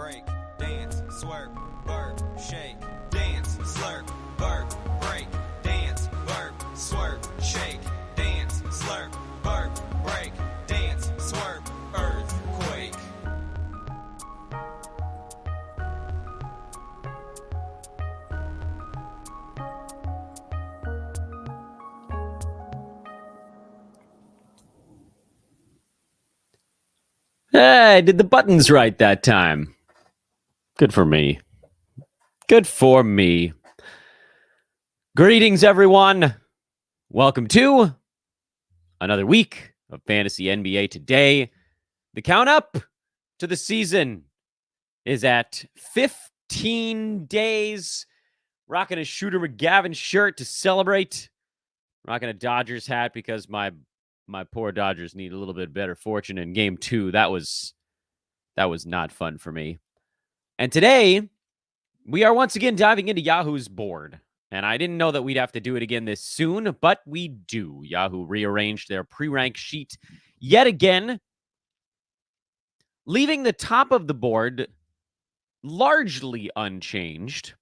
break, dance, swerve, burp, shake, dance, slurp, burp, break, dance, burp, swerve, shake, dance, slurp, burp, break, dance, swerve, earthquake. Hey, I did the buttons right that time. Good for me. Good for me. Greetings, everyone. Welcome to another week of Fantasy NBA Today. The count up to the season is at 15 days. Rocking a Shooter McGavin shirt to celebrate. Rocking a Dodgers hat because my poor Dodgers need a little bit better fortune in game 2. That was not fun for me. And today, we are once again diving into Yahoo's board. And I didn't know that we'd have to do it again this soon, but we do. Yahoo rearranged their pre-rank sheet yet again, leaving the top of the board largely unchanged.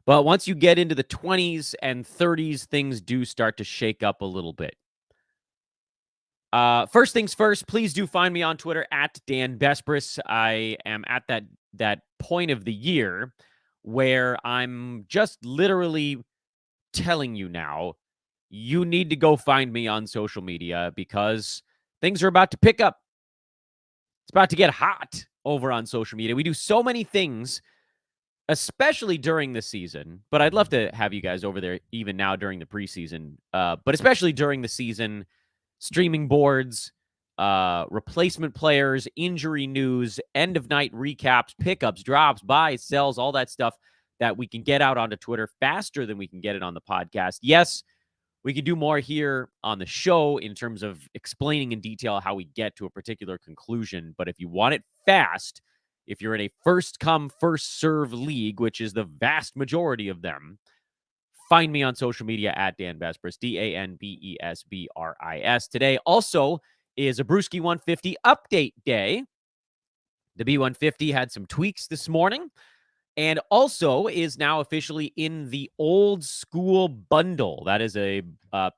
But once you get into the 20s and 30s, things do start to shake up a little bit. First things first, please do find me on Twitter at Dan Bespris. I am at that point of the year where I'm just literally telling you now, you need to go find me on social media because things are about to pick up. It's about to get hot over on social media. We do so many things, especially during the season, but I'd love to have you guys over there even now during the preseason, but especially during the season, streaming boards, replacement players, injury news, end of night recaps, pickups, drops, buys, sells, all that stuff that we can get out onto Twitter faster than we can get it on the podcast. Yes, we can do more here on the show in terms of explaining in detail how we get to a particular conclusion. But if you want it fast, if you're in a first come, first serve league, which is the vast majority of them, find me on social media at Dan Bespris, DANBESBRIS. Today also is a Brewski 150 update day. The B150 had some tweaks this morning and also is now officially in the old school bundle. That is a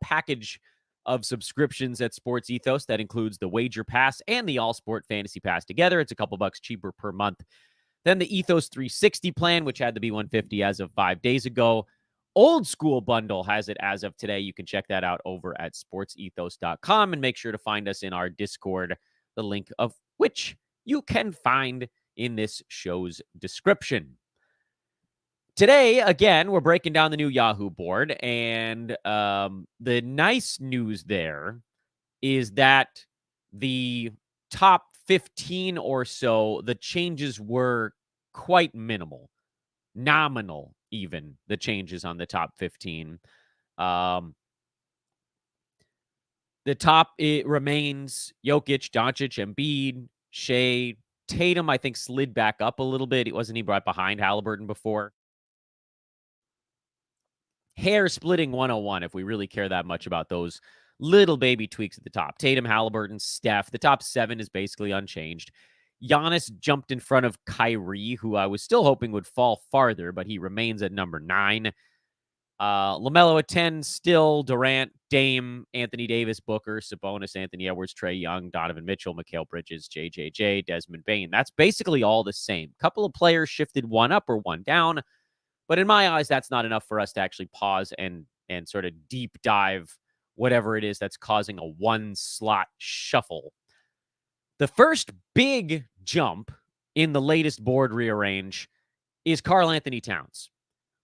package of subscriptions at Sports Ethos that includes the Wager Pass and the All Sport Fantasy Pass together. It's a couple bucks cheaper per month than the Ethos 360 plan, which had the B150 as of 5 days ago. Old school bundle has it as of today. You can check that out over at sportsethos.com and make sure to find us in our Discord, the link of which you can find in this show's description. Today, again, we're breaking down the new Yahoo board, and the nice news there is that the top 15 or so, the changes were quite minimal, nominal even, the changes on the top 15. The top, it remains Jokic, Doncic, Embiid, Shea, Tatum, I think, slid back up a little bit. Wasn't he right behind Halliburton before? Hair splitting 101, if we really care that much about those little baby tweaks at the top. Tatum, Halliburton, Steph. The top 7 is basically unchanged. Giannis jumped in front of Kyrie, who I was still hoping would fall farther, but he remains at number 9. LaMelo at 10, still Durant, Dame, Anthony Davis, Booker, Sabonis, Anthony Edwards, Trae Young, Donovan Mitchell, Mikal Bridges, JJJ, Desmond Bane. That's basically all the same. A couple of players shifted one up or one down, but in my eyes, that's not enough for us to actually pause and sort of deep dive whatever it is that's causing a one-slot shuffle. The first big jump in the latest board rearrange is Karl Anthony Towns,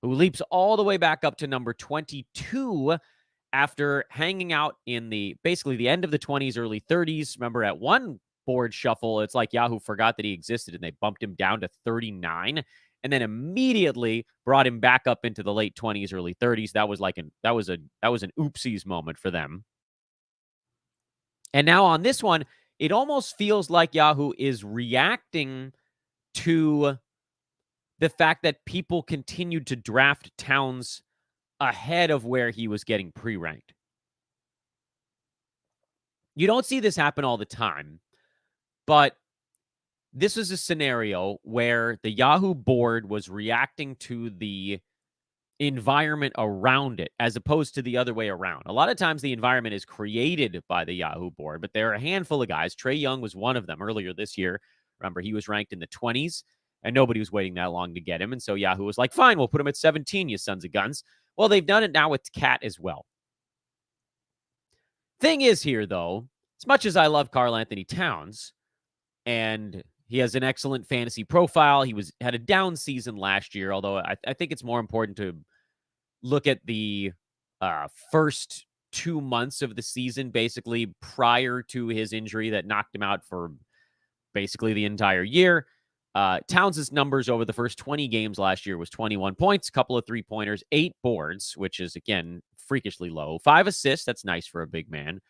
who leaps all the way back up to number 22 after hanging out in basically the end of the 20s, early 30s. Remember, at one board shuffle, it's like Yahoo forgot that he existed, and they bumped him down to 39, and then immediately brought him back up into the late 20s, early 30s. That was an oopsies moment for them. And now on this one, it almost feels like Yahoo is reacting to the fact that people continued to draft Towns ahead of where he was getting pre-ranked. You don't see this happen all the time, but this is a scenario where the Yahoo board was reacting to the environment around it as opposed to the other way around. A lot of times the environment is created by the Yahoo board, but there are a handful of guys. Trae Young was one of them earlier this year. Remember, he was ranked in the 20s, and nobody was waiting that long to get him. And so Yahoo was like, fine, we'll put him at 17, you sons of guns. Well, they've done it now with Cat as well. Thing is here, though, as much as I love Karl Anthony Towns, and he has an excellent fantasy profile, he had a down season last year, although I think it's more important to look at the first 2 months of the season, basically prior to his injury that knocked him out for basically the entire year. Towns' numbers over the first 20 games last year was 21 points, a couple of three-pointers, 8 boards, which is, again, freakishly low. 5 assists, that's nice for a big man.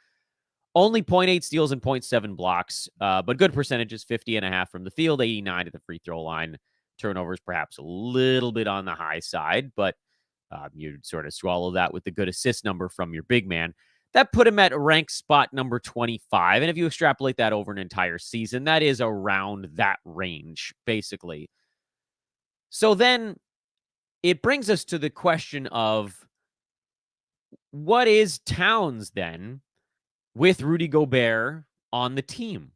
Only 0.8 steals and 0.7 blocks, but good percentages, 50.5 from the field, 89 at the free throw line. Turnovers perhaps a little bit on the high side, but you'd sort of swallow that with the good assist number from your big man. That put him at rank spot number 25. And if you extrapolate that over an entire season, that is around that range, basically. So then it brings us to the question of what is Towns then with Rudy Gobert on the team?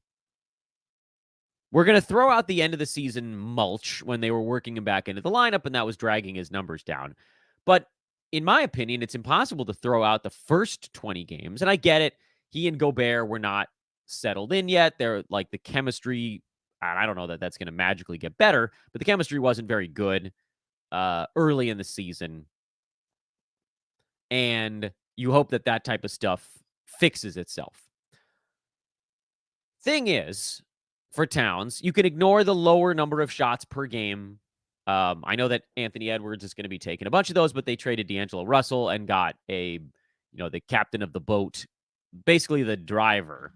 We're going to throw out the end of the season mulch when they were working him back into the lineup, and that was dragging his numbers down. But in my opinion, it's impossible to throw out the first 20 games. And I get it. He and Gobert were not settled in yet. They're like the chemistry. I don't know that that's going to magically get better, but the chemistry wasn't very good early in the season. And you hope that that type of stuff fixes itself. Thing is, for Towns, you can ignore the lower number of shots per game. I know that Anthony Edwards is going to be taking a bunch of those, but they traded D'Angelo Russell and got the captain of the boat, basically the driver,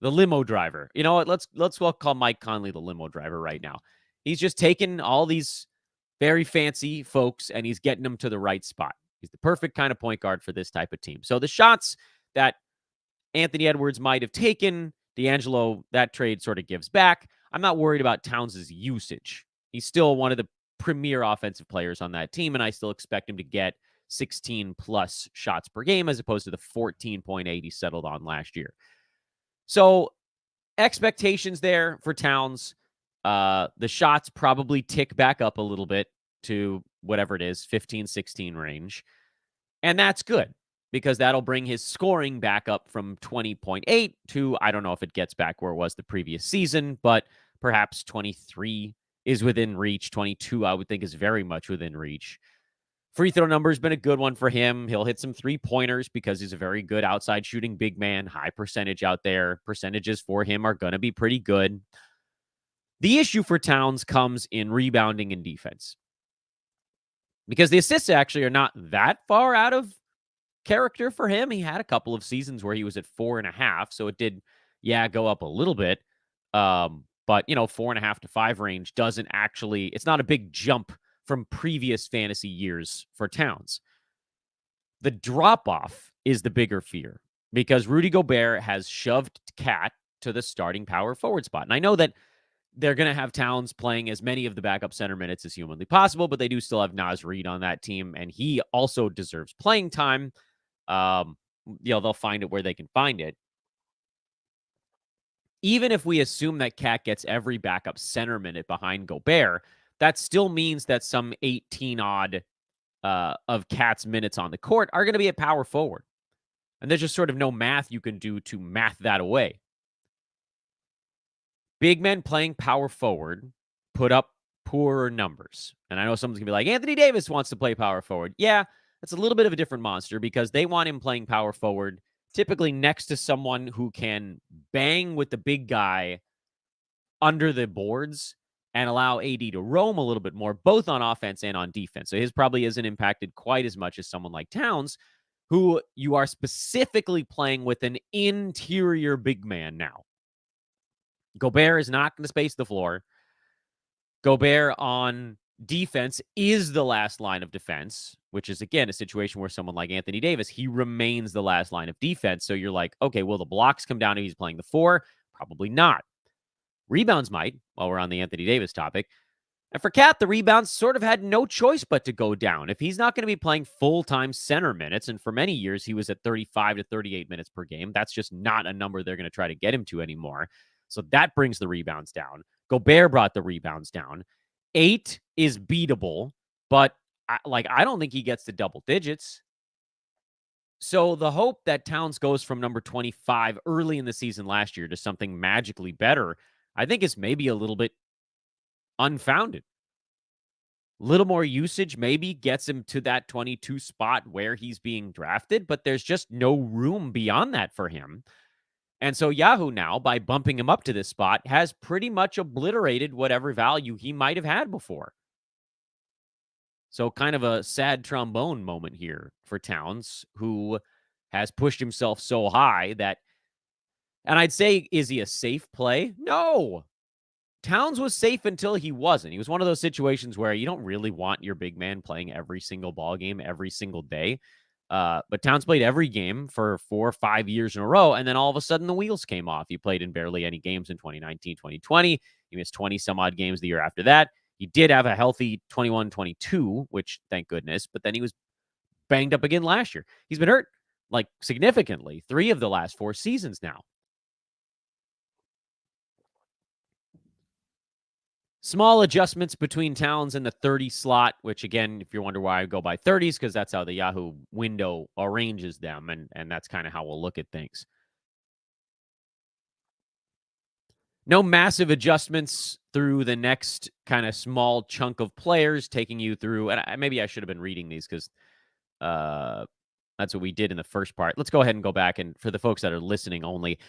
the limo driver. You know what? Let's call Mike Conley the limo driver right now. He's just taking all these very fancy folks and he's getting them to the right spot. He's the perfect kind of point guard for this type of team. So the shots that Anthony Edwards might have taken, D'Angelo, that trade sort of gives back. I'm not worried about Towns' usage. He's still one of the premier offensive players on that team, and I still expect him to get 16-plus shots per game as opposed to the 14.8 he settled on last year. So expectations there for Towns. The shots probably tick back up a little bit to whatever it is, 15, 16 range. And that's good because that'll bring his scoring back up from 20.8 to, I don't know if it gets back where it was the previous season, but perhaps 23 is within reach. 22, I would think, is very much within reach. Free throw number has been a good one for him. He'll hit some three-pointers because he's a very good outside shooting big man, high percentage out there. Percentages for him are going to be pretty good. The issue for Towns comes in rebounding and defense because the assists actually are not that far out of character for him. He had a couple of seasons where he was at 4.5, so it did, go up a little bit. But 4.5 to 5 range doesn't actually, it's not a big jump from previous fantasy years for Towns. The drop-off is the bigger fear because Rudy Gobert has shoved Cat to the starting power forward spot. And I know that they're going to have Towns playing as many of the backup center minutes as humanly possible, but they do still have Naz Reid on that team, and he also deserves playing time. They'll find it where they can find it. Even if we assume that Cat gets every backup center minute behind Gobert, that still means that some 18-odd of Cat's minutes on the court are going to be at power forward. And there's just sort of no math you can do to math that away. Big men playing power forward put up poorer numbers. And I know someone's going to be like, Anthony Davis wants to play power forward. Yeah, that's a little bit of a different monster because they want him playing power forward typically next to someone who can bang with the big guy under the boards and allow AD to roam a little bit more, both on offense and on defense. So his probably isn't impacted quite as much as someone like Towns, who you are specifically playing with an interior big man now. Gobert is not going to space the floor. Gobert on defense is the last line of defense, which is, again, a situation where someone like Anthony Davis, he remains the last line of defense. So you're like, okay, will the blocks come down if he's playing the 4? Probably not. Rebounds might, while we're on the Anthony Davis topic. And for Cat, the rebounds sort of had no choice but to go down. If he's not going to be playing full-time center minutes, and for many years he was at 35 to 38 minutes per game, that's just not a number they're going to try to get him to anymore. So that brings the rebounds down. Gobert brought the rebounds down. 8 is beatable, but I don't think he gets to double digits. So the hope that Towns goes from number 25 early in the season last year to something magically better, I think is maybe a little bit unfounded. Little more usage maybe gets him to that 22 spot where he's being drafted, but there's just no room beyond that for him. And so Yahoo now, by bumping him up to this spot, has pretty much obliterated whatever value he might have had before. So kind of a sad trombone moment here for Towns, who has pushed himself so high that, and I'd say, is he a safe play? No. Towns was safe until he wasn't. He was one of those situations where you don't really want your big man playing every single ball game every single day. But Towns played every game for 4 or 5 years in a row, and then all of a sudden the wheels came off. He played in barely any games in 2019, 2020. He missed 20 some odd games the year after that. He did have a healthy 21-22, which thank goodness, but then he was banged up again last year. He's been hurt like significantly 3 of the last 4 seasons now. Small adjustments between Towns and the 30 slot, which, again, if you wonder why I go by 30s, because that's how the Yahoo window arranges them, and that's kind of how we'll look at things. No massive adjustments through the next kind of small chunk of players, taking you through, and maybe I should have been reading these because that's what we did in the first part. Let's go ahead and go back, and for the folks that are listening only,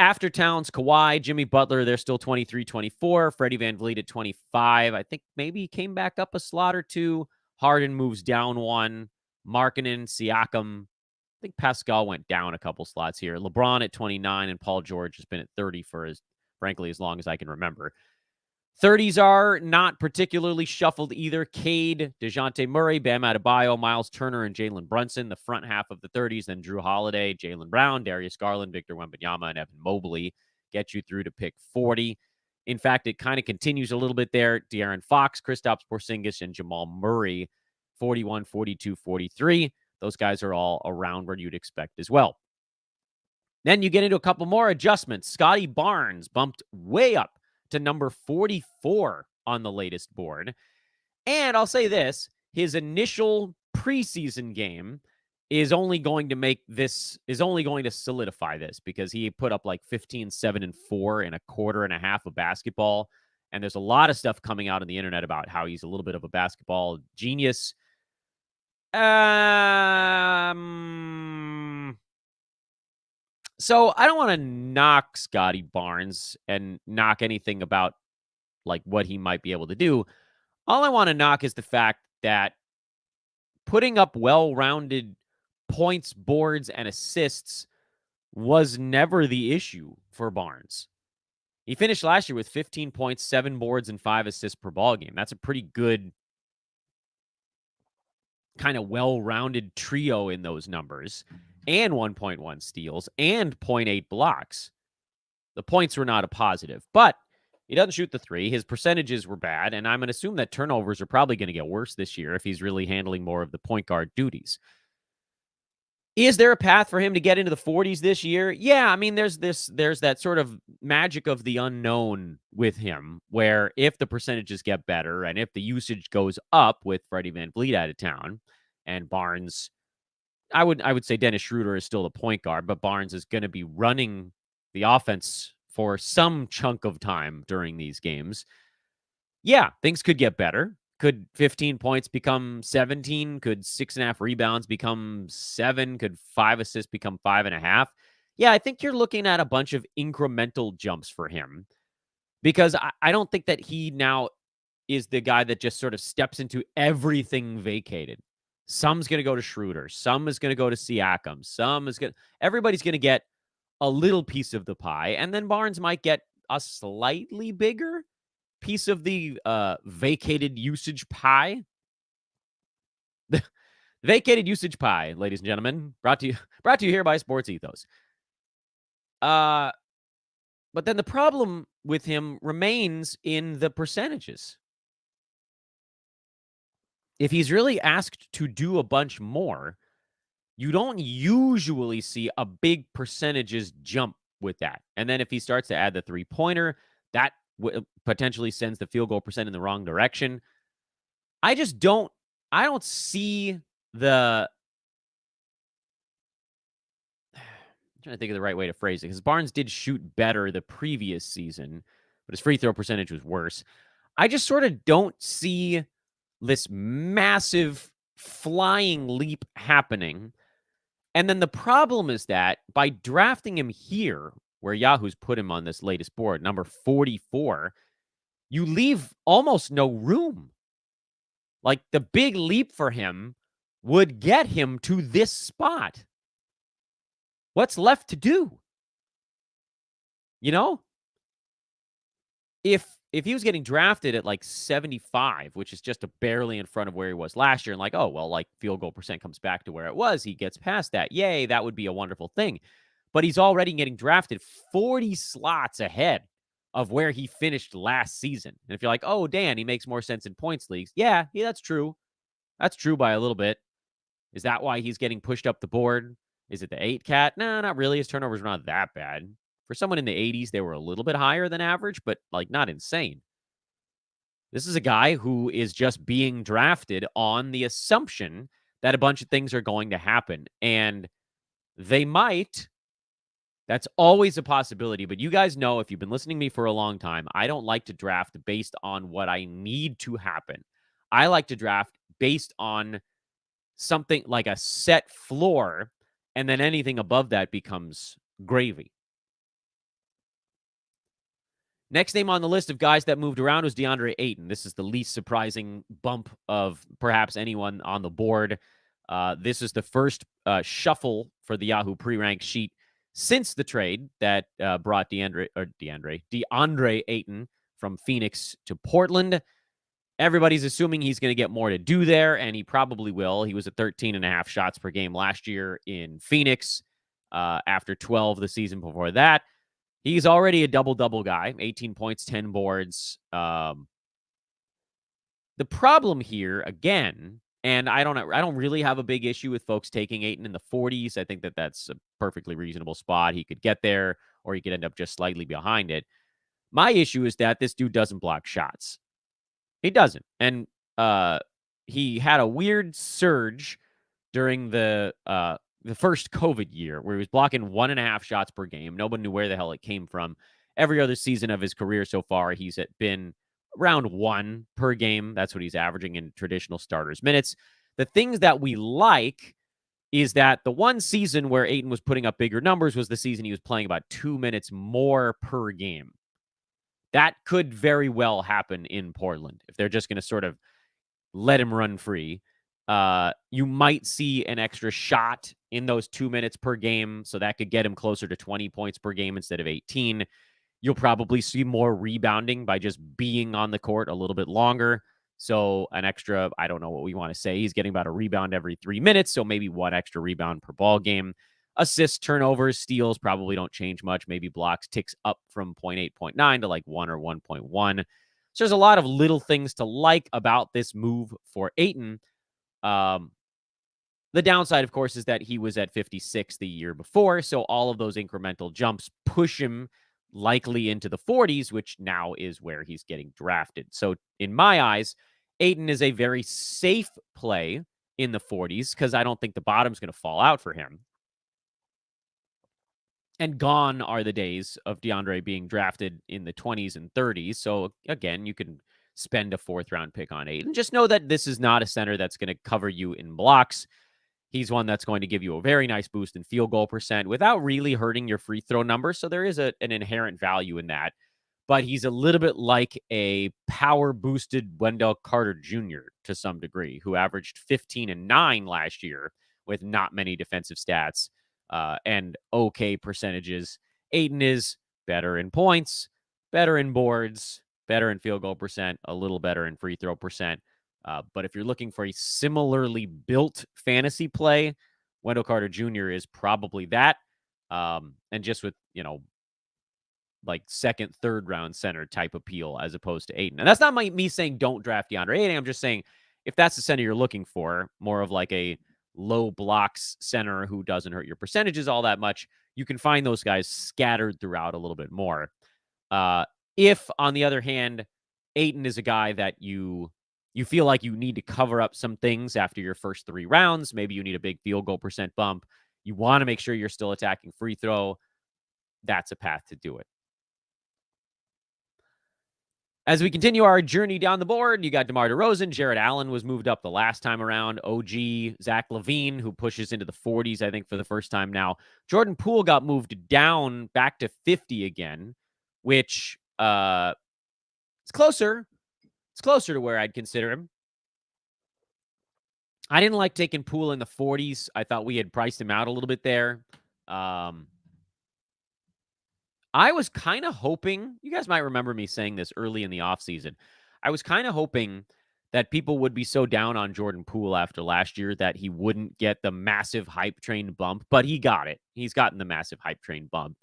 after Towns, Kawhi, Jimmy Butler, they're still 23, 24. Freddie VanVleet at 25. I think maybe he came back up a slot or two. Harden moves down 1. Markkanen, Siakam. I think Pascal went down a couple slots here. LeBron at 29, and Paul George has been at 30 for, frankly, as long as I can remember. 30s are not particularly shuffled either. Cade, DeJounte Murray, Bam Adebayo, Miles Turner, and Jalen Brunson, the front half of the 30s. Then Drew Holiday, Jaylen Brown, Darius Garland, Victor Wembanyama, and Evan Mobley get you through to pick 40. In fact, it kind of continues a little bit there. De'Aaron Fox, Kristaps Porzingis, and Jamal Murray, 41, 42, 43. Those guys are all around where you'd expect as well. Then you get into a couple more adjustments. Scottie Barnes bumped way up to number 44 on the latest board. And I'll say this, his initial preseason game is only going to solidify this, because he put up like 15, 7, and 4 in a quarter and a half of basketball. And there's a lot of stuff coming out on the internet about how he's a little bit of a basketball genius. So I don't want to knock Scottie Barnes and knock anything about like what he might be able to do. All I want to knock is the fact that putting up well-rounded points, boards, and assists was never the issue for Barnes. He finished last year with 15 points, 7 boards, and 5 assists per ball game. That's a pretty good kind of well-rounded trio in those numbers, and 1.1 steals and 0.8 blocks. The points were not a positive, but he doesn't shoot the 3. His percentages were bad, and I'm going to assume that turnovers are probably going to get worse this year if he's really handling more of the point guard duties. Is there a path for him to get into the 40s this year? Yeah, I mean, there's that sort of magic of the unknown with him, where if the percentages get better and if the usage goes up with Freddie VanVleet out of town and Barnes, I would say Dennis Schroeder is still the point guard, but Barnes is going to be running the offense for some chunk of time during these games. Yeah, things could get better. Could 15 points become 17? Could 6.5 rebounds become 7? Could 5 assists become 5.5? Yeah, I think you're looking at a bunch of incremental jumps for him, because I don't think that he now is the guy that just sort of steps into everything vacated. Some's going to go to Schroeder. Some is going to go to Siakam. Everybody's going to get a little piece of the pie, and then Barnes might get a slightly bigger piece of the vacated usage pie. The vacated usage pie, ladies and gentlemen, brought to you here by Sports Ethos. But then the problem with him remains in the percentages. If he's really asked to do a bunch more, you don't usually see a big percentages jump with that. And then if he starts to add the three-pointer, that potentially sends the field goal percent in the wrong direction. I don't see the I'm trying to think of the right way to phrase it, because Barnes did shoot better the previous season, but his free throw percentage was worse. I just sort of don't see this massive flying leap happening. And then the problem is that by drafting him here, where Yahoo's put him on this latest board, number 44, you leave almost no room. Like, the big leap for him would get him to this spot. What's left to do? You know? If he was getting drafted at like 75, which is just barely in front of where he was last year, and like, oh, well, like field goal percent comes back to where it was, he gets past that. Yay, that would be a wonderful thing. But he's already getting drafted 40 slots ahead of where he finished last season. And if you're like, oh, Dan, he makes more sense in points leagues. Yeah, that's true. That's true by a little bit. Is that why he's getting pushed up the board? Is it the 8 cat? No, not really. His turnovers were not that bad. For someone in the 80s, they were a little bit higher than average, but like not insane. This is a guy who is just being drafted on the assumption that a bunch of things are going to happen. And they might. That's always a possibility. But you guys know, if you've been listening to me for a long time, I don't like to draft based on what I need to happen. I like to draft based on something like a set floor, and then anything above that becomes gravy. Next name on the list of guys that moved around was Deandre Ayton. This is the least surprising bump of perhaps anyone on the board. This is the first shuffle for the Yahoo pre-rank sheet since the trade that brought Deandre Ayton from Phoenix to Portland. Everybody's assuming he's going to get more to do there, and he probably will. He was at 13.5 shots per game last year in Phoenix after 12 the season before that. He's already a double-double guy, 18 points, 10 boards. The problem here, again, and I don't really have a big issue with folks taking Ayton in the 40s. I think that that's a perfectly reasonable spot. He could get there, or he could end up just slightly behind it. My issue is that this dude doesn't block shots. He doesn't. And he had a weird surge during the first COVID year where he was blocking 1.5 shots per game. Nobody knew where the hell it came from. Every other season of his career so far, he's been around 1 per game. That's what he's averaging in traditional starters minutes. The things that we like is that the one season where Ayton was putting up bigger numbers was the season he was playing about 2 minutes more per game. That could very well happen in Portland if they're just going to sort of let him run free. You might see an extra shot in those 2 minutes per game, so that could get him closer to 20 points per game instead of 18. You'll probably see more rebounding by just being on the court a little bit longer. So an extra, I don't know what we want to say. He's getting about a rebound every 3 minutes, so maybe 1 extra rebound per ball game. Assists, turnovers, steals probably don't change much. Maybe blocks ticks up from 0.8, 0.9 to like 1 or 1.1. So there's a lot of little things to like about this move for Ayton. The downside, of course, is that he was at 56 the year before. So all of those incremental jumps push him likely into the 40s, which now is where he's getting drafted. So in my eyes, Ayton is a very safe play in the 40s because I don't think the bottom's going to fall out for him. And gone are the days of DeAndre being drafted in the 20s and 30s. So again, you can spend a 4th-round pick on Ayton. Just know that this is not a center that's going to cover you in blocks. He's one that's going to give you a very nice boost in field goal percent without really hurting your free throw number. So there is an inherent value in that. But he's a little bit like a power-boosted Wendell Carter Jr. to some degree, who averaged 15 and 9 last year with not many defensive stats and okay percentages. Ayton is better in points, better in boards, better in field goal percent, a little better in free throw percent. But if you're looking for a similarly built fantasy play, Wendell Carter Jr. is probably that. And just with, like second, third round center type appeal as opposed to Ayton. And that's not me saying don't draft DeAndre Ayton. I'm just saying if that's the center you're looking for, more of like a low blocks center who doesn't hurt your percentages all that much, you can find those guys scattered throughout a little bit more. If, on the other hand, Ayton is a guy that you feel like you need to cover up some things after your first 3 rounds, maybe you need a big field goal percent bump, you want to make sure you're still attacking free throw, that's a path to do it. As we continue our journey down the board, you got DeMar DeRozan. Jared Allen was moved up the last time around. OG, Zach LaVine, who pushes into the 40s, I think, for the first time now. Jordan Poole got moved down back to 50 again, which it's closer. It's closer to where I'd consider him. I didn't like taking Poole in the 40s. I thought we had priced him out a little bit there. I was kind of hoping, you guys might remember me saying this early in the offseason. I was kind of hoping that people would be so down on Jordan Poole after last year that he wouldn't get the massive hype train bump, but he got it. He's gotten the massive hype train bump.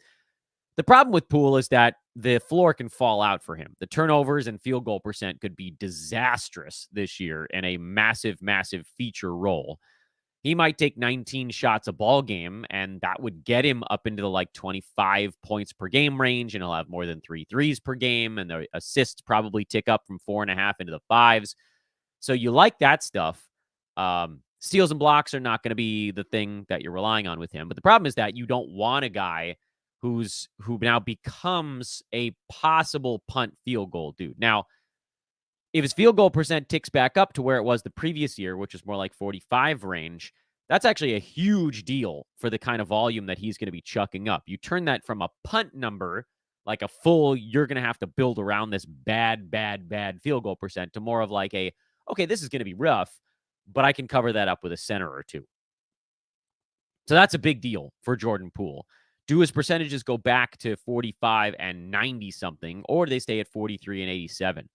The problem with Poole is that the floor can fall out for him. The turnovers and field goal percent could be disastrous this year in a massive, massive feature role. He might take 19 shots a ball game, and that would get him up into the like 25 points per game range, and he'll have more than 3 threes per game, and the assists probably tick up from 4.5 into the 5s. So you like that stuff. Steals and blocks are not going to be the thing that you're relying on with him. But the problem is that you don't want a guy who now becomes a possible punt field goal dude. Now, if his field goal percent ticks back up to where it was the previous year, which is more like 45 range, that's actually a huge deal for the kind of volume that he's going to be chucking up. You turn that from a punt number, like a full, you're going to have to build around this bad field goal percent, to more of like a, okay, this is going to be rough, but I can cover that up with a center or two. So that's a big deal for Jordan Poole. Do his percentages go back to 45 and 90 something, or do they stay at 43 and 87?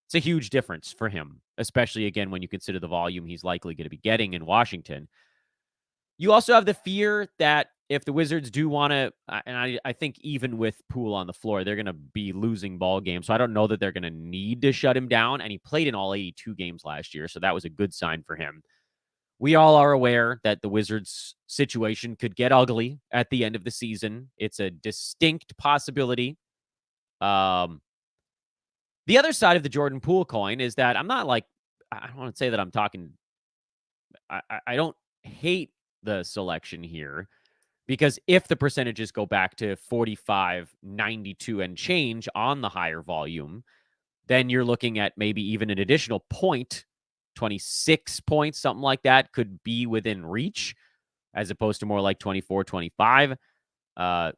It's a huge difference for him, especially, again, when you consider the volume he's likely going to be getting in Washington. You also have the fear that if the Wizards do want to, and I think even with Poole on the floor, they're going to be losing ball games. So I don't know that they're going to need to shut him down. And he played in all 82 games last year, so that was a good sign for him. We all are aware that the Wizards' situation could get ugly at the end of the season. It's a distinct possibility. The other side of the Jordan Poole coin is that I'm not like, I don't want to say that I'm talking, I don't hate the selection here, because if the percentages go back to 45, 92 and change on the higher volume, then you're looking at maybe even an additional point, 26 points, something like that could be within reach, as opposed to more like 24, 25.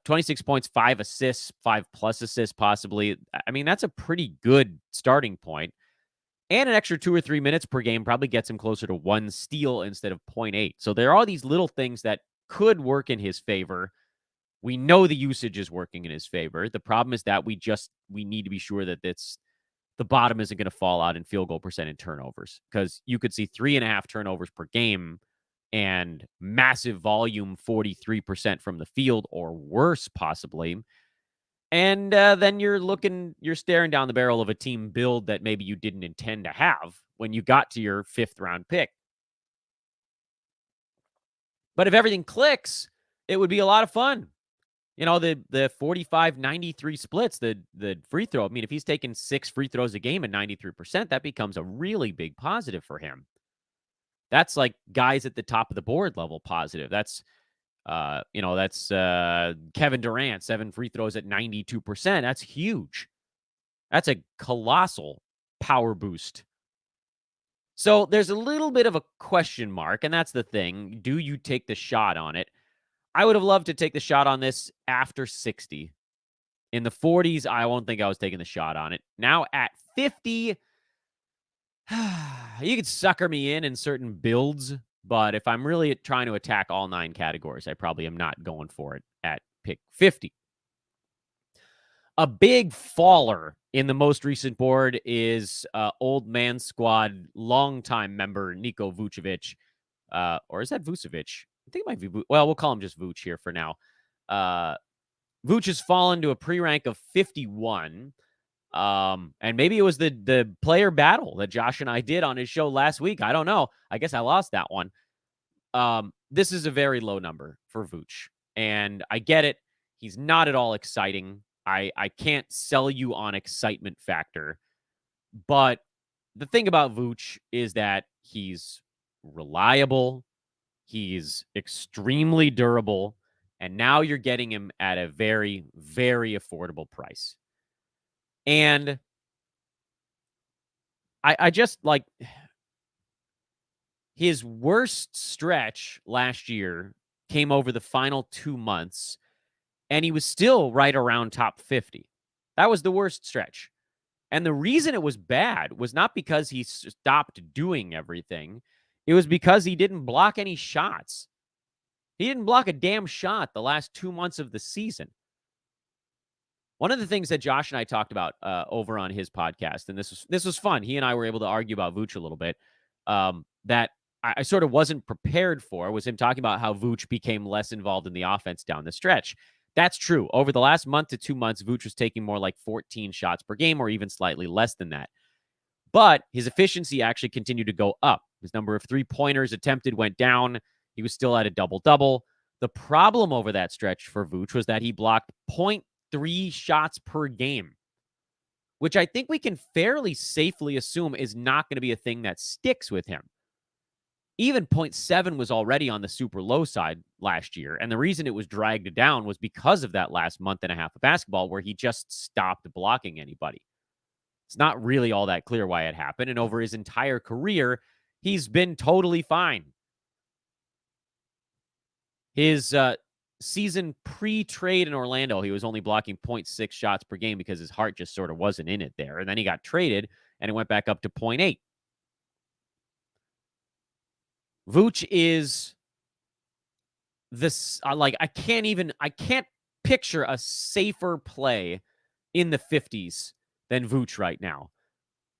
26 points, 5 assists, 5+ assists possibly. I mean, that's a pretty good starting point. And an extra 2 or 3 minutes per game probably gets him closer to 1 steal instead of 0.8. So there are all these little things that could work in his favor. We know the usage is working in his favor. The problem is that we need to be sure that the bottom isn't going to fall out in field goal percent and turnovers, because you could see 3.5 turnovers per game and massive volume, 43% from the field or worse, possibly. And then you're staring down the barrel of a team build that maybe you didn't intend to have when you got to your 5th round pick. But if everything clicks, it would be a lot of fun. You know, the 45-93 splits, the free throw. I mean, if he's taking 6 free throws a game at 93%, that becomes a really big positive for him. That's like guys at the top of the board level positive. That's, Kevin Durant, 7 free throws at 92%. That's huge. That's a colossal power boost. So there's a little bit of a question mark, and that's the thing. Do you take the shot on it? I would have loved to take the shot on this after 60. In the 40s, I won't think I was taking the shot on it. Now at 50, you could sucker me in certain builds, but if I'm really trying to attack all 9 categories, I probably am not going for it at pick 50. A big faller in the most recent board is Old Man Squad longtime member Nikola Vucevic. Or is that Vucevic? I think it might be. Well, we'll call him just Vuce here for now. Vooch has fallen to a pre-rank of 51. And maybe it was the player battle that Josh and I did on his show last week. I don't know. I guess I lost that one. This is a very low number for Vooch. And I get it. He's not at all exciting. I can't sell you on excitement factor. But the thing about Vooch is that he's reliable. He's extremely durable. And now you're getting him at a very, very affordable price. And I just like his worst stretch last year came over the final 2 months, and he was still right around top 50. That was the worst stretch. And the reason it was bad was not because he stopped doing everything. It was because he didn't block any shots. He didn't block a damn shot the last 2 months of the season. One of the things that Josh and I talked about over on his podcast, and this was fun. He and I were able to argue about Vooch a little bit, that I sort of wasn't prepared for, was him talking about how Vooch became less involved in the offense down the stretch. That's true. Over the last month to 2 months, Vooch was taking more like 14 shots per game or even slightly less than that. But his efficiency actually continued to go up. His number of three-pointers attempted went down. He was still at a double-double. The problem over that stretch for Vooch was that he blocked 0.3 shots per game, which I think we can fairly safely assume is not going to be a thing that sticks with him. Even 0.7 was already on the super low side last year. And the reason it was dragged down was because of that last month and a half of basketball where he just stopped blocking anybody. It's not really all that clear why it happened. And over his entire career, he's been totally fine. His season pre-trade in Orlando, he was only blocking 0.6 shots per game because his heart just sort of wasn't in it there. And then he got traded and it went back up to 0.8. Vooch is this, I can't picture a safer play in the 50s than Vooch right now.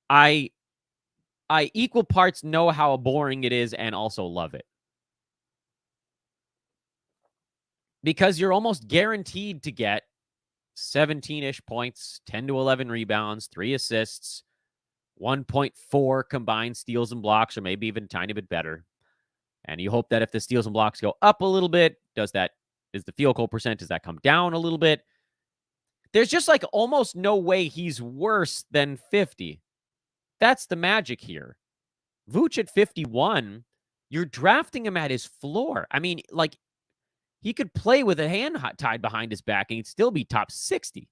I equal parts know how boring it is and also love it. Because you're almost guaranteed to get 17-ish points, 10 to 11 rebounds, 3 assists, 1.4 combined steals and blocks, or maybe even a tiny bit better. And you hope that if the steals and blocks go up a little bit, is the field goal percent, does that come down a little bit? There's just like almost no way he's worse than 50. That's the magic here. Vooch at 51, you're drafting him at his floor. I mean, like, he could play with a hand tied behind his back and he'd still be top 60.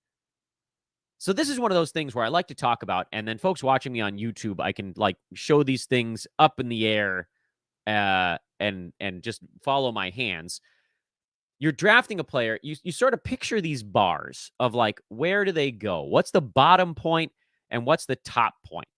So this is one of those things where I like to talk about, and then folks watching me on YouTube, I can like show these things up in the air and just follow my hands. You're drafting a player, you sort of picture these bars of like, where do they go? What's the bottom point and what's the top point?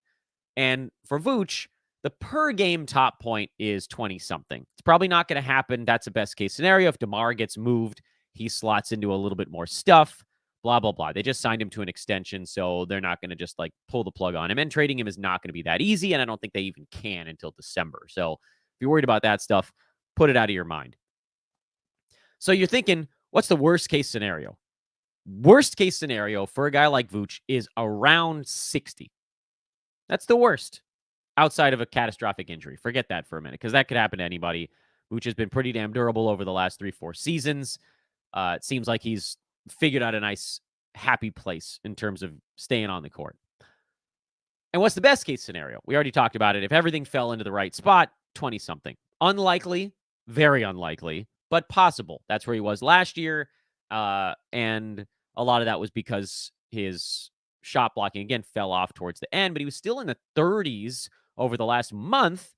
And for Vooch, the per game top point is 20-something. It's probably not going to happen. That's a best case scenario. If DeMar gets moved, he slots into a little bit more stuff, blah, blah, blah. They just signed him to an extension, so they're not going to just like pull the plug on him. And trading him is not going to be that easy, and I don't think they even can until December. So if you're worried about that stuff, put it out of your mind. So you're thinking, what's the worst case scenario? Worst case scenario for a guy like Vooch is around 60. That's the worst. Outside of a catastrophic injury. Forget that for a minute, because that could happen to anybody. Vooch has been pretty damn durable over the last 3-4 seasons. It seems like he's figured out a nice, happy place in terms of staying on the court. And what's the best case scenario? We already talked about it. If everything fell into the right spot, 20-something. Unlikely, very unlikely, but possible. That's where he was last year. And a lot of that was because his shot blocking, again, fell off towards the end, but he was still in the 30s over the last month.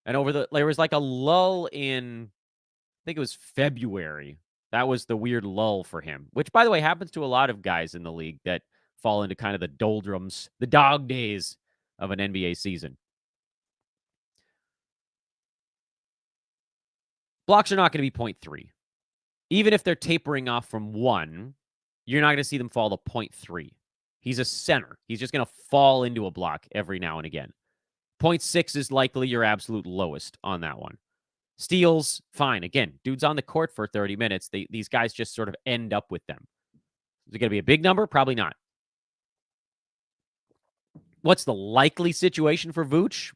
And there was like a lull in, I think it was February. That was the weird lull for him, which, by the way, happens to a lot of guys in the league that fall into kind of the doldrums, the dog days of an NBA season. Blocks are not going to be 0.3. Even if they're tapering off from 1, you're not going to see them fall to 0.3. He's a center. He's just going to fall into a block every now and again. 0.6 is likely your absolute lowest on that one. Steals, fine. Again, dude's on the court for 30 minutes. These guys just sort of end up with them. Is it going to be a big number? Probably not. What's the likely situation for Vooch?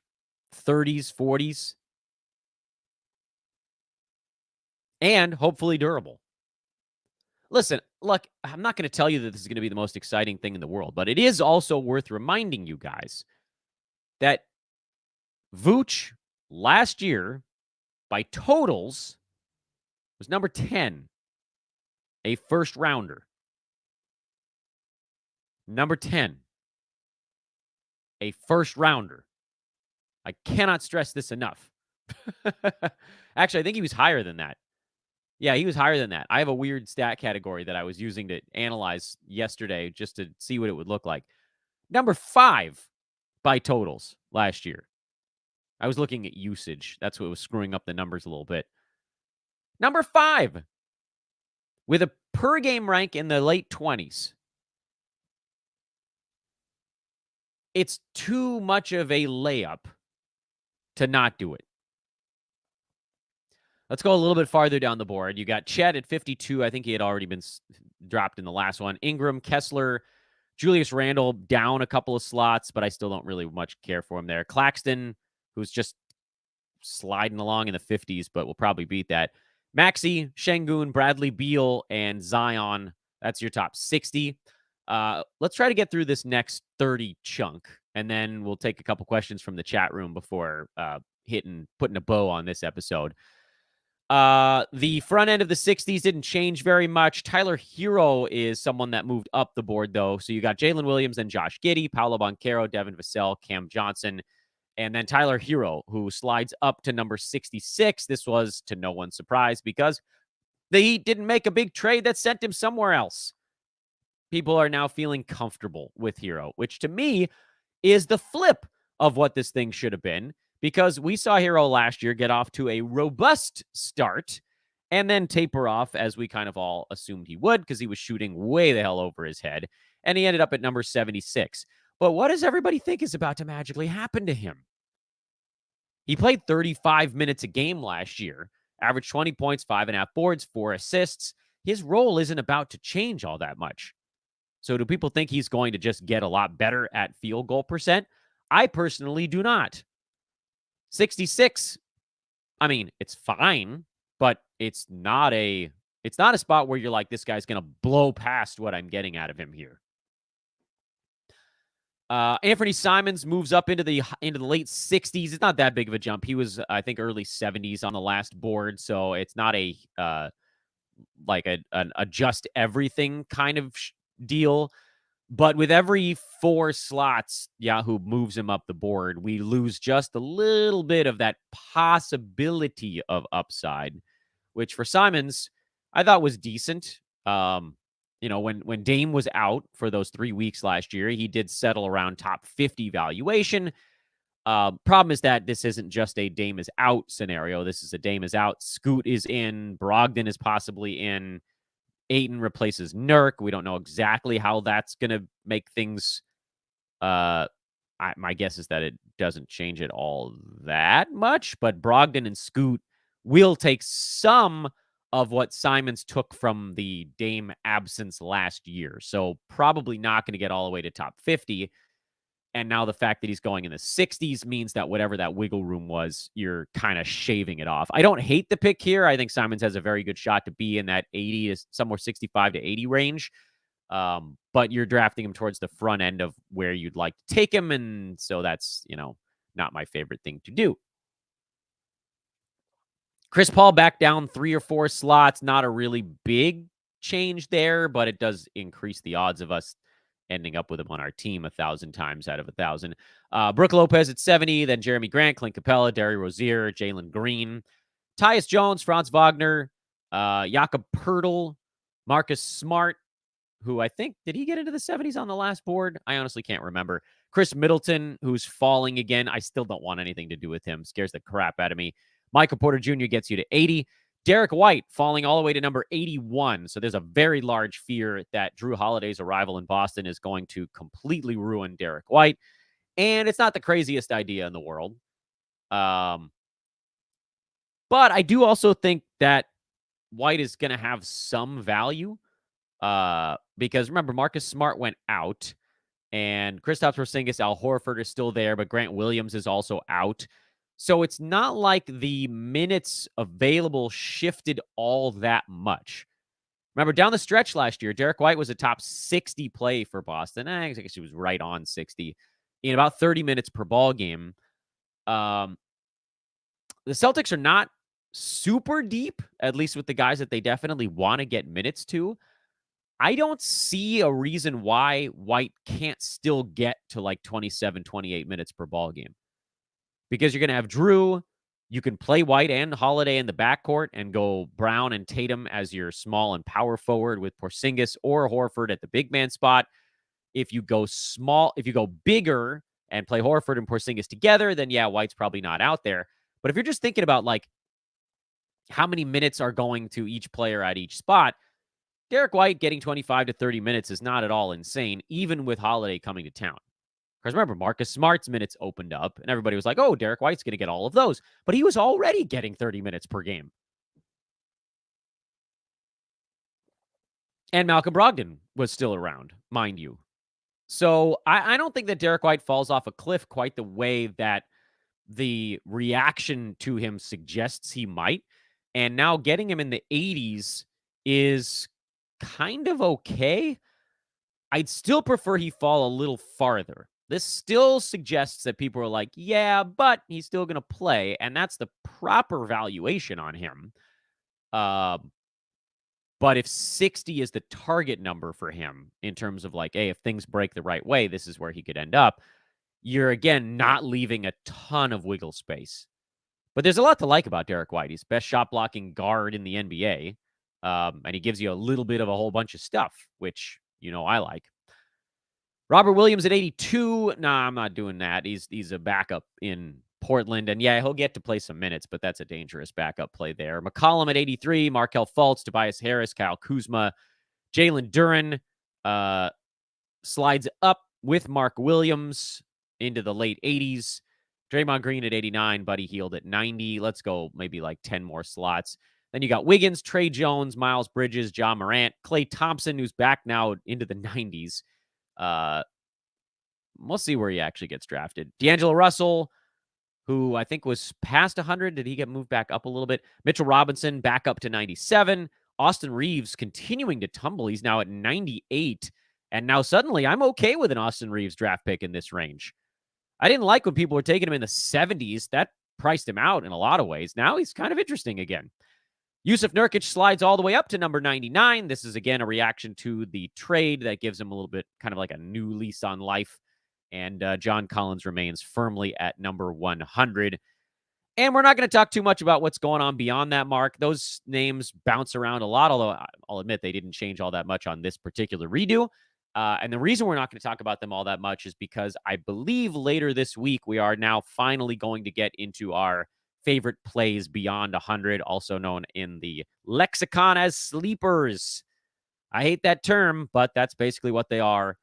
30s, 40s. And hopefully durable. Listen, look, I'm not going to tell you that this is going to be the most exciting thing in the world, but it is also worth reminding you guys that Vooch last year, by totals, was number 10, a first rounder. Number 10, a first rounder. I cannot stress this enough. Actually, I think he was higher than that. Yeah, he was higher than that. I have a weird stat category that I was using to analyze yesterday just to see what it would look like. Number 5 by totals last year. I was looking at usage. That's what was screwing up the numbers a little bit. Number 5 with a per game rank in the late 20s. It's too much of a layup to not do it. Let's go a little bit farther down the board. You got Chet at 52. I think he had already been dropped in the last one. Ingram, Kessler, Julius Randle down a couple of slots, but I still don't really much care for him there. Claxton, who's just sliding along in the 50s, but will probably beat that. Maxey, Şengün, Bradley Beal, and Zion. That's your top 60. Let's try to get through this next 30 chunk, and then we'll take a couple questions from the chat room before putting a bow on this episode. The front end of the 60s didn't change very much. Tyler Hero is someone that moved up the board, though. So you got Jalen Williams and Josh Giddey, Paolo Banchero, Devin Vassell, Cam Johnson, and then Tyler Hero, who slides up to number 66. This was to no one's surprise because the Heat didn't make a big trade that sent him somewhere else. People are now feeling comfortable with Hero, which to me is the flip of what this thing should have been. Because we saw Hero last year get off to a robust start and then taper off as we kind of all assumed he would because he was shooting way the hell over his head. And he ended up at number 76. But what does everybody think is about to magically happen to him? He played 35 minutes a game last year, averaged 20 points, 5.5 boards, 4 assists. His role isn't about to change all that much. So do people think he's going to just get a lot better at field goal percent? I personally do not. 66, I mean, it's fine, but it's not a spot where you're like, this guy's going to blow past what I'm getting out of him here. Anthony Simons moves up into the late 60s. It's not that big of a jump. He was, I think, early 70s on the last board, so it's not a like an adjust everything kind of deal. But with every 4 slots, Yahoo moves him up the board. We lose just a little bit of that possibility of upside, which for Simons, I thought was decent. When Dame was out for those 3 weeks last year, he did settle around top 50 valuation. Problem is that this isn't just a Dame is out scenario. This is a Dame is out. Scoot is in. Brogdon is possibly in. Ayton replaces Nurk. We don't know exactly how that's going to make things. My guess is that it doesn't change it all that much, but Brogdon and Scoot will take some of what Simons took from the Dame absence last year. So probably not going to get all the way to top 50. And now the fact that he's going in the 60s means that whatever that wiggle room was, you're kind of shaving it off. I don't hate the pick here. I think Simons has a very good shot to be in that 80 to somewhere 65 to 80 range. But you're drafting him towards the front end of where you'd like to take him. And so that's, not my favorite thing to do. Chris Paul back down 3 or 4 slots. Not a really big change there, but it does increase the odds of us ending up with him on our team 1,000 times out of 1,000. Brook Lopez at 70, then Jeremy Grant, Clint Capella, Derry Rozier, Jalen Green, Tyus Jones, Franz Wagner, Jakob Poeltl, Marcus Smart, who I think, did he get into the 70s on the last board? I honestly can't remember. Chris Middleton, who's falling again. I still don't want anything to do with him. Scares the crap out of me. Michael Porter Jr. gets you to 80. Derek White falling all the way to number 81. So there's a very large fear that Drew Holiday's arrival in Boston is going to completely ruin Derek White. And it's not the craziest idea in the world. But I do also think that White is going to have some value because remember, Marcus Smart went out and Kristaps Porzingis, Al Horford is still there, but Grant Williams is also out. So it's not like the minutes available shifted all that much. Remember, down the stretch last year, Derek White was a top 60 play for Boston. I guess he was right on 60 in about 30 minutes per ball game. The Celtics are not super deep, at least with the guys that they definitely want to get minutes to. I don't see a reason why White can't still get to like 27, 28 minutes per ball game. Because you're going to have Drew. You can play White and Holiday in the backcourt and go Brown and Tatum as your small and power forward with Porzingis or Horford at the big man spot. If you go bigger and play Horford and Porzingis together, then yeah, White's probably not out there. But if you're just thinking about like how many minutes are going to each player at each spot, Derek White getting 25 to 30 minutes is not at all insane, even with Holiday coming to town. Because remember, Marcus Smart's minutes opened up, and everybody was like, oh, Derek White's going to get all of those. But he was already getting 30 minutes per game. And Malcolm Brogdon was still around, mind you. So I don't think that Derek White falls off a cliff quite the way that the reaction to him suggests he might. And now getting him in the 80s is kind of okay. I'd still prefer he fall a little farther. This still suggests that people are like, yeah, but he's still going to play. And that's the proper valuation on him. But if 60 is the target number for him in terms of like, hey, if things break the right way, this is where he could end up. You're, again, not leaving a ton of wiggle space. But there's a lot to like about Derek White. He's best shot blocking guard in the NBA. And he gives you a little bit of a whole bunch of stuff, which, I like. Robert Williams at 82. Nah, I'm not doing that. He's a backup in Portland. And yeah, he'll get to play some minutes, but that's a dangerous backup play there. McCollum at 83. Markelle Fultz, Tobias Harris, Kyle Kuzma. Jalen Duren slides up with Mark Williams into the late 80s. Draymond Green at 89. Buddy Hield at 90. Let's go maybe like 10 more slots. Then you got Wiggins, Trey Jones, Miles Bridges, John Morant, Klay Thompson, who's back now into the 90s. We'll see where he actually gets drafted. D'Angelo Russell, who I think was past 100. Did he get moved back up a little bit? Mitchell Robinson back up to 97. Austin Reeves continuing to tumble. He's now at 98. And now suddenly I'm okay with an Austin Reeves draft pick in this range. I didn't like when people were taking him in the 70s. That priced him out in a lot of ways. Now he's kind of interesting again. Yusuf Nurkic slides all the way up to number 99. This is, again, a reaction to the trade that gives him a little bit kind of like a new lease on life. And John Collins remains firmly at number 100. And we're not going to talk too much about what's going on beyond that mark. Those names bounce around a lot, although I'll admit they didn't change all that much on this particular redo. And the reason we're not going to talk about them all that much is because I believe later this week we are now finally going to get into our favorite plays beyond 100, also known in the lexicon as sleepers. I hate that term, but that's basically what they are.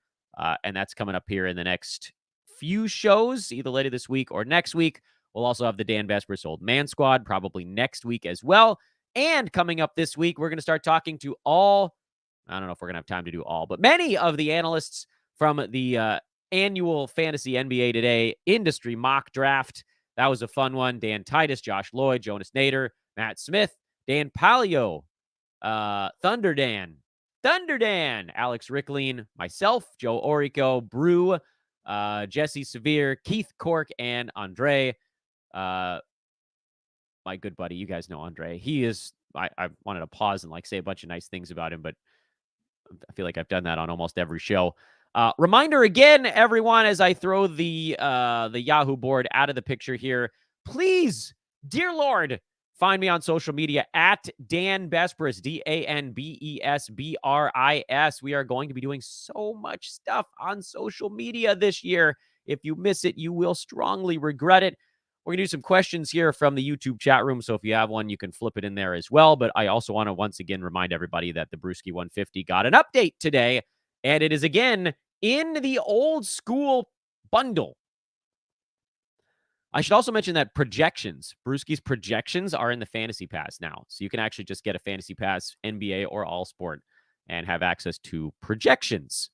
And that's coming up here in the next few shows, either later this week or next week. We'll also have the Dan Vespers Old Man Squad probably next week as well. And coming up this week, we're going to start talking to I don't know if we're going to have time to do all, but many of the analysts from the annual Fantasy NBA Today industry mock draft. That was a fun one. Dan Titus, Josh Lloyd, Jonas Nader, Matt Smith, Dan Palio, Thunder Dan, Alex Rickleen, myself, Joe Orico, Brew, Jesse Severe, Keith Cork, and Andre. My good buddy. You guys know Andre. He is, I wanted to pause and like say a bunch of nice things about him, but I feel like I've done that on almost every show. Reminder again, everyone, as I throw the Yahoo board out of the picture here, please, dear Lord, find me on social media at Dan Besbris, DanBesbris. We are going to be doing so much stuff on social media this year. If you miss it, you will strongly regret it. We're going to do some questions here from the YouTube chat room, so if you have one, you can flip it in there as well. But I also want to once again remind everybody that the Brewski 150 got an update today, and it is again in the old school bundle. I should also mention that projections, Brewski's projections are in the Fantasy Pass now. So you can actually just get a Fantasy Pass, NBA or All Sport, and have access to projections.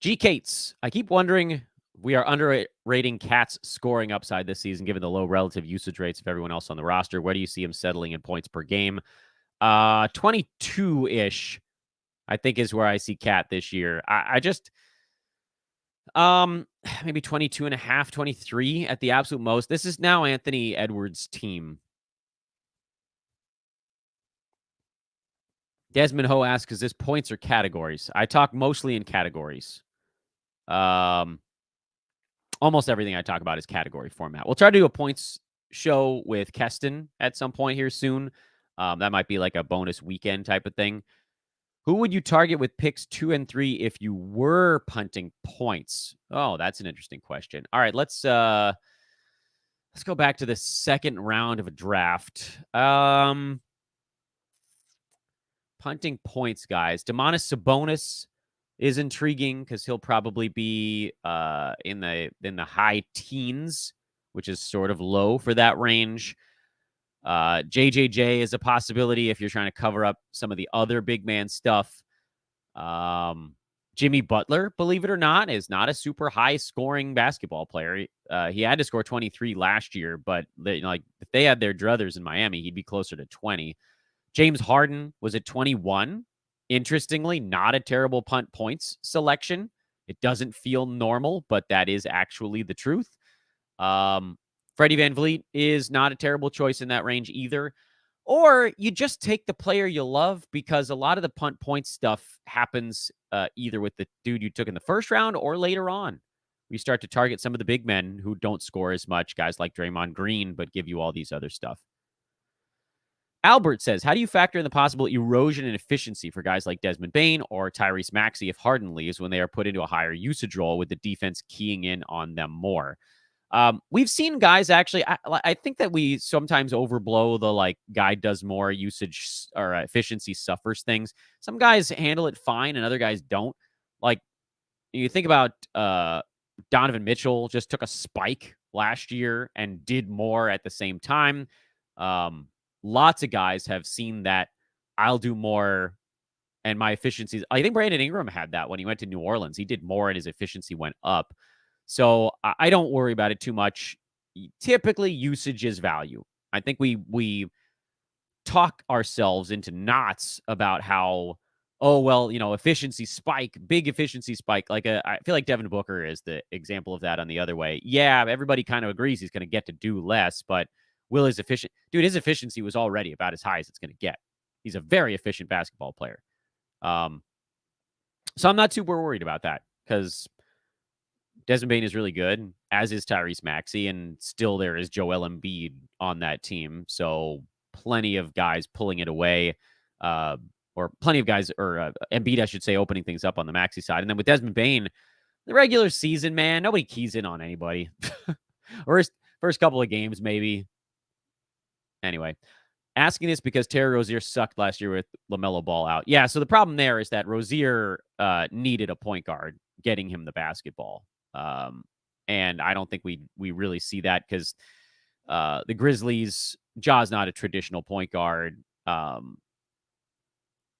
G. Cates, I keep wondering we are underrating Cat's scoring upside this season, given the low relative usage rates of everyone else on the roster. Where do you see him settling in points per game? 22-ish, I think, is where I see Cat this year. I just maybe 22 and a half, 23 at the absolute most. This is now Anthony Edwards' team. Desmond Ho asks, is this points or categories? I talk mostly in categories. Almost everything I talk about is category format. We'll try to do a points show with Keston at some point here soon. That might be like a bonus weekend type of thing. Who would you target with picks 2 and 3 if you were punting points? Oh, that's an interesting question. All right, let's go back to the second round of a draft. Punting points, guys. Domantas Sabonis is intriguing because he'll probably be in the high teens, which is sort of low for that range. JJJ is a possibility if you're trying to cover up some of the other big man stuff. Jimmy Butler, believe it or not, is not a super high scoring basketball player. He had to score 23 last year, but if they had their druthers in Miami, he'd be closer to 20. James Harden was at 21. Interestingly, not a terrible punt points selection. It doesn't feel normal, but that is actually the truth. Freddie VanVleet is not a terrible choice in that range either. Or you just take the player you love, because a lot of the punt point stuff happens either with the dude you took in the first round or later on. We start to target some of the big men who don't score as much, guys like Draymond Green, but give you all these other stuff. Albert says, how do you factor in the possible erosion in efficiency for guys like Desmond Bane or Tyrese Maxey if Harden leaves when they are put into a higher usage role with the defense keying in on them more? We've seen guys actually, I think that we sometimes overblow the guy does more usage or efficiency suffers things. Some guys handle it fine and other guys don't. Like, you think about Donovan Mitchell just took a spike last year and did more at the same time. Lots of guys have seen that I'll do more and my efficiencies. I think Brandon Ingram had that when he went to New Orleans. He did more and his efficiency went up. So I don't worry about it too much. Typically, usage is value. I think we talk ourselves into knots about how, efficiency spike, big efficiency spike. I feel like Devin Booker is the example of that on the other way. Yeah, everybody kind of agrees he's going to get to do less, but will his efficiency was already about as high as it's going to get. He's a very efficient basketball player. So I'm not super worried about that because Desmond Bane is really good, as is Tyrese Maxey, and still there is Joel Embiid on that team. So plenty of guys pulling it away, or plenty of guys, or Embiid, I should say, opening things up on the Maxey side. And then with Desmond Bane, the regular season, man, nobody keys in on anybody. Or first couple of games, maybe. Anyway, asking this because Terry Rozier sucked last year with LaMelo Ball out. Yeah, so the problem there is that Rozier needed a point guard getting him the basketball. And I don't think we really see that because the Grizzlies, Ja's not a traditional point guard.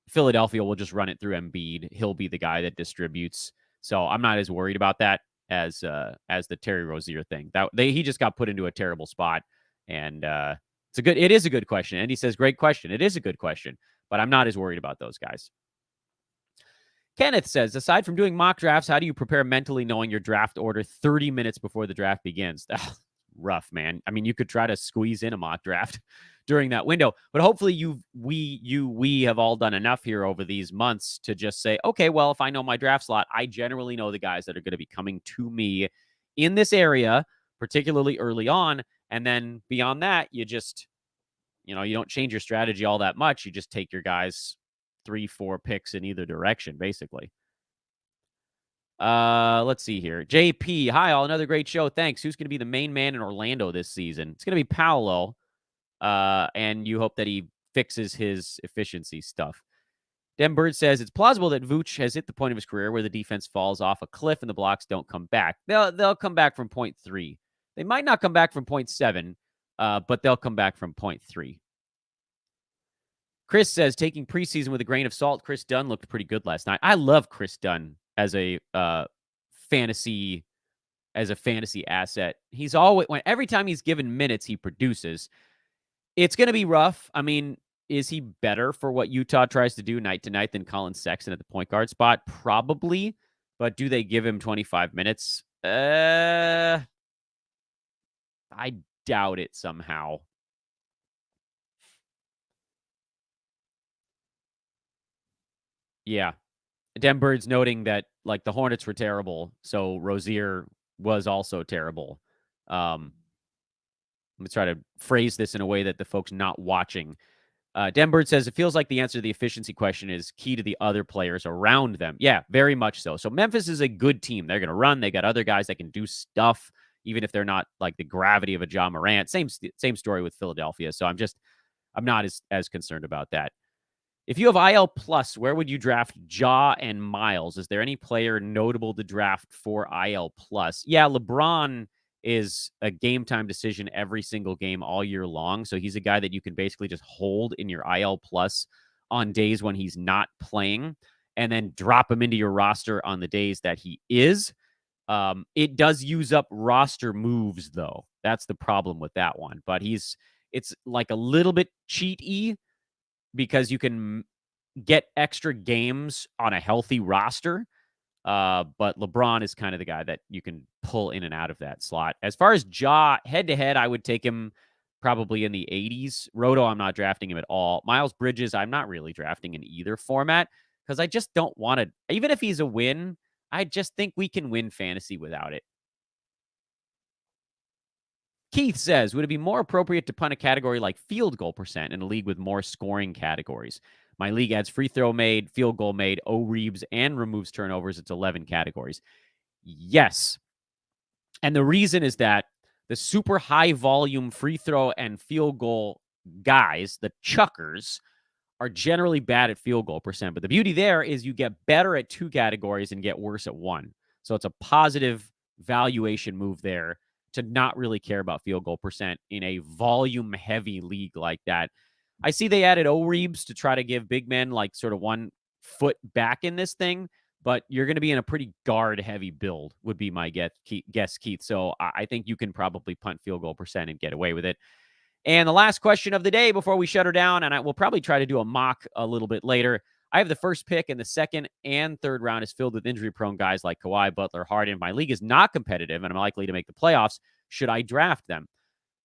Philadelphia will just run it through Embiid. He'll be the guy that distributes. So I'm not as worried about that as the Terry Rozier thing. He just got put into a terrible spot. And it is a good question. And he says, great question. It is a good question, but I'm not as worried about those guys. Kenneth says, aside from doing mock drafts, how do you prepare mentally knowing your draft order 30 minutes before the draft begins? Rough, man. I mean, you could try to squeeze in a mock draft during that window, but hopefully we have all done enough here over these months to just say, okay, well, if I know my draft slot, I generally know the guys that are going to be coming to me in this area, particularly early on. And then beyond that, you just, you don't change your strategy all that much. You just take your guys 3-4 picks in either direction, basically. Let's see here. JP, hi, all. Another great show. Thanks. Who's going to be the main man in Orlando this season? It's going to be Paolo. And you hope that he fixes his efficiency stuff. Dem Bird says, it's plausible that Vooch has hit the point of his career where the defense falls off a cliff and the blocks don't come back. They'll come back from 0.3. They might not come back from 0.7, but they'll come back from 0.3. Chris says, taking preseason with a grain of salt, Chris Dunn looked pretty good last night. I love Chris Dunn as a fantasy asset. He's always, every time he's given minutes, he produces. It's going to be rough. I mean, is he better for what Utah tries to do night to night than Colin Sexton at the point guard spot? Probably. But do they give him 25 minutes? I doubt it somehow. Yeah. Denbird's noting that like the Hornets were terrible, so Rozier was also terrible. Let me try to phrase this in a way that the folks not watching. Denbird says it feels like the answer to the efficiency question is key to the other players around them. Yeah, very much so. So Memphis is a good team. They're going to run. They got other guys that can do stuff, even if they're not like the gravity of a Ja Morant. Same story with Philadelphia. So I'm not as concerned about that. If you have IL plus, where would you draft Ja and Miles? Is there any player notable to draft for IL plus? Yeah, LeBron is a game time decision every single game all year long. So he's a guy that you can basically just hold in your IL plus on days when he's not playing and then drop him into your roster on the days that he is. It does use up roster moves, though. That's the problem with that one. But it's like a little bit cheat-y because you can get extra games on a healthy roster. But LeBron is kind of the guy that you can pull in and out of that slot. As far as Ja, head-to-head, I would take him probably in the 80s. Roto, I'm not drafting him at all. Miles Bridges, I'm not really drafting in either format because I just don't want to. Even if he's a win, I just think we can win fantasy without it. Keith says, would it be more appropriate to punt a category like field goal percent in a league with more scoring categories? My league adds free throw made, field goal made, O-reaves, and removes turnovers. It's 11 categories. Yes. And the reason is that the super high volume free throw and field goal guys, the chuckers, are generally bad at field goal percent. But the beauty there is you get better at two categories and get worse at one. So it's a positive valuation move there to not really care about field goal percent in a volume heavy league like that. I see they added O-reaves to try to give big men like sort of 1 foot back in this thing, but you're going to be in a pretty guard heavy build would be my guess, Keith. So I think you can probably punt field goal percent and get away with it. And the last question of the day before we shut her down, and I will probably try to do a mock a little bit later. I have the first pick, and the second and third round is filled with injury-prone guys like Kawhi, Butler, Harden. My league is not competitive, and I'm likely to make the playoffs. Should I draft them?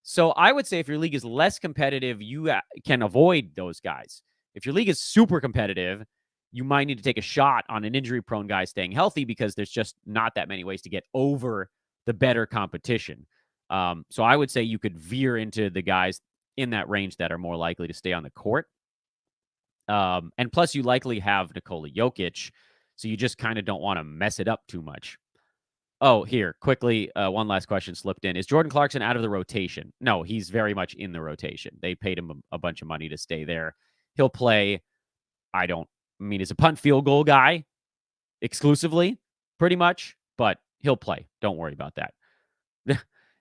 So I would say if your league is less competitive, you can avoid those guys. If your league is super competitive, you might need to take a shot on an injury-prone guy staying healthy because there's just not that many ways to get over the better competition. So I would say you could veer into the guys in that range that are more likely to stay on the court. And plus, you likely have Nikola Jokic, so you just kind of don't want to mess it up too much. Oh, here, quickly, one last question slipped in. Is Jordan Clarkson out of the rotation? No, he's very much in the rotation. They paid him a bunch of money to stay there. He'll play, he's a punt field goal guy exclusively, pretty much, but he'll play. Don't worry about that.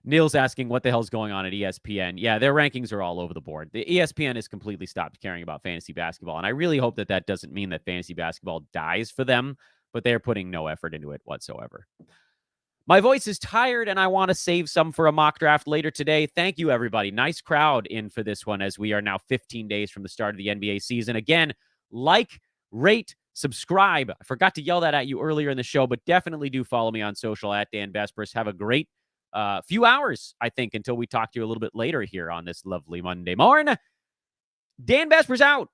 Neil's asking what the hell's going on at ESPN. Yeah, their rankings are all over the board. The ESPN has completely stopped caring about fantasy basketball, and I really hope that doesn't mean that fantasy basketball dies for them, but they're putting no effort into it whatsoever. My voice is tired, and I want to save some for a mock draft later today. Thank you, everybody. Nice crowd in for this one as we are now 15 days from the start of the NBA season. Again, like, rate, subscribe. I forgot to yell that at you earlier in the show, but definitely do follow me on social at Dan Besbris. Have a great few hours, I think, until we talk to you a little bit later here on this lovely Monday morning. Dan Besbris out.